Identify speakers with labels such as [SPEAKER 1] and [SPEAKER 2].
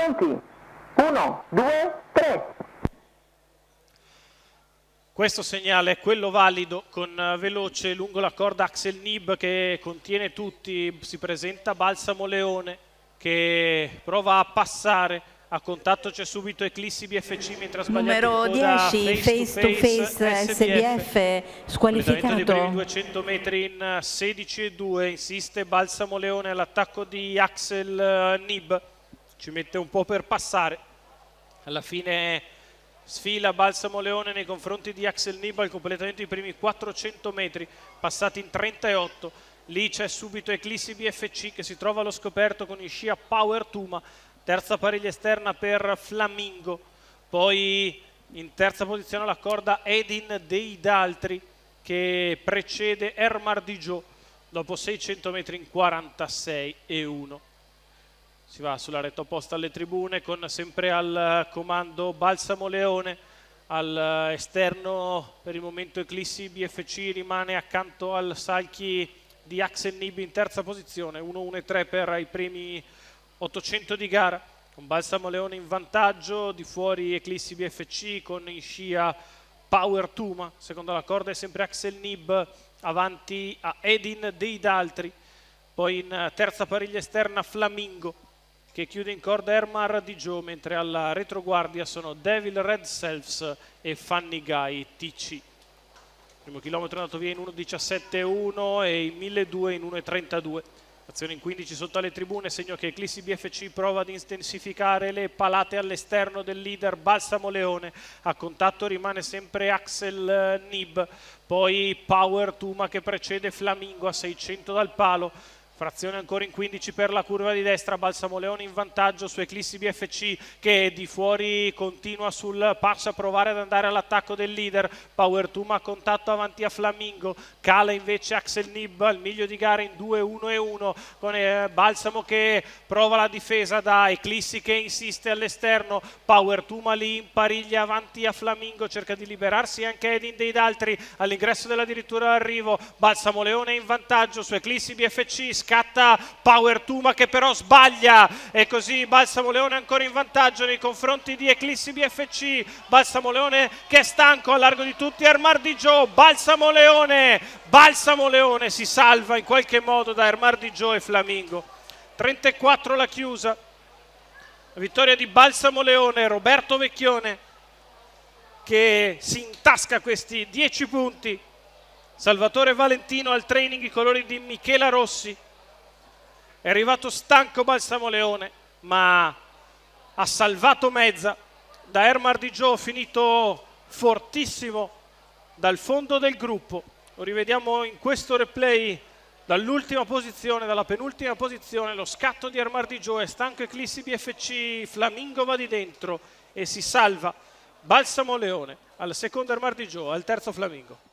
[SPEAKER 1] Pronti? 1, 2, 3.
[SPEAKER 2] Questo segnale è quello valido con veloce lungo la corda Axel Nib che contiene tutti. Si presenta Balsamo Leone che prova a passare. A contatto c'è subito Eclissi BFC mentre sbagliato
[SPEAKER 3] numero
[SPEAKER 2] in coda
[SPEAKER 3] 10 face to face SBF squalificato.
[SPEAKER 2] dei primi 200 metri in 16,2. Insiste Balsamo Leone all'attacco di Axel Nib, ci mette un po' per passare. Alla fine sfila Balsamo Leone nei confronti di Axel Nib al completamento dei primi 400 metri passati in 38. Lì c'è subito Eclissi BFC che si trova allo scoperto con il scia Power Tuma. Terza pariglia esterna per Flamingo, poi in terza posizione alla corda Edin dei Daltri che precede Ermar Dijo dopo 600 metri in 46,1. Si va sulla retta opposta alle tribune con sempre al comando Balsamo Leone, all'esterno per il momento Eclissi BFC rimane accanto al Salchi di Axel Nib in terza posizione, 1-1-3 per i primi 800 di gara, con Balsamo Leone in vantaggio, di fuori Eclissi BFC con in scia Power Tuma, secondo la corda è sempre Axel Nib, avanti a Edin dei Daltri, poi in terza pariglia esterna Flamingo, che chiude in corda Ermar Dijo, mentre alla retroguardia sono Devil Red Selves e Fanny Guy TC. Primo chilometro andato via in 1.17,1 e il 1200 in 1.32. Azione in 15 sotto alle tribune, segno che Eclissi BFC prova ad intensificare le palate all'esterno del leader Balsamo Leone. A contatto rimane sempre Axel Nib, poi Power Tuma che precede Flamingo a 600 dal palo. Frazione ancora in 15 per la curva di destra, Balsamo Leone in vantaggio su Eclissi BFC che di fuori continua sul passo a provare ad andare all'attacco del leader. Power Tuma a contatto avanti a Flamingo, cala invece Axel Nib al miglio di gara in 2-1-1 con Balsamo che prova la difesa da Eclissi che insiste all'esterno. Power Tuma lì in pariglia avanti a Flamingo, cerca di liberarsi anche Edin dei Daltri all'ingresso dell'addirittura arrivo. Balsamo Leone in vantaggio su Eclissi BFC, scatta Power Tuma che però sbaglia e così Balsamo Leone ancora in vantaggio nei confronti di Eclissi BFC. Balsamo Leone che è stanco a largo di tutti, Ermar Dijo, Balsamo Leone si salva in qualche modo da Ermar Dijo e Flamingo. 34 la chiusa, la vittoria di Balsamo Leone, Roberto Vecchione che si intasca questi 10 punti. Salvatore Valentino al training i colori di Michela Rossi. È arrivato stanco Balsamo Leone, ma ha salvato mezza. Da Ermar Dijo finito fortissimo dal fondo del gruppo. Lo rivediamo in questo replay dall'ultima posizione, dalla penultima posizione. Lo scatto di Ermar Dijo, è stanco Eclissi BFC, Flamingo va di dentro e si salva Balsamo Leone. Al secondo Ermar Dijo, al terzo Flamingo.